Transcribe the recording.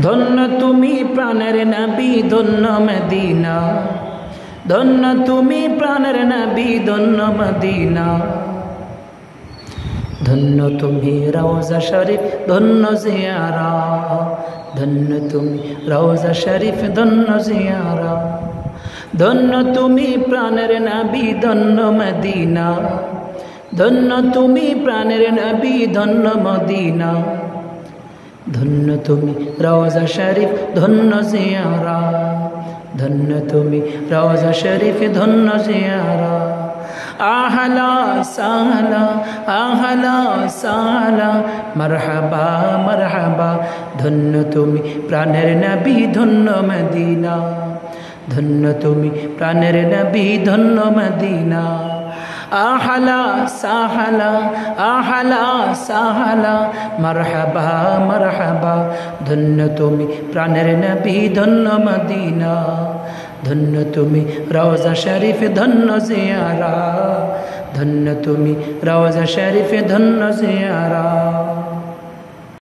ধন্য তুমি প্রাণের নবী, ধন্য মদিনা। ধন্য তুমি প্রাণের নবী, ধন্য মদিনা। ধন্য তুমি রওজা শরীফ, ধন্য জিয়ারা। ধন্য তুমি রওজা শরীফ, ধন্য জিয়ারা। ধন্য তুমি প্রাণের নবী, ধন্য মদিনা। ধন্য তুমি প্রাণের নবী, ধন্য মদিনা। ধন্য তুমি রওজা শরীফ, ধন্য জিয়ারা। ধন্য তুমি রওজা শরীফ, ধন্য জিয়ারা। আহলা সাহলা, আহলা সাহলা, মারহাবা মারহাবা। ধন্য তুমি প্রাণের নবী, ধন্য মদিনা। ধন্য তুমি প্রাণের নবী, ধন্য মদিনা। আহলা সাহলা, আহলা সাহলা, মারহাবা মারহাবা। ধন্য তুমি প্রাণের নবী, ধন্য মদিনা। ধন্য তুমি রওজা শরীফ, ধন্য জিয়ারা। ধন্য তুমি রওজা শরীফ, ধন্য জিয়ারা।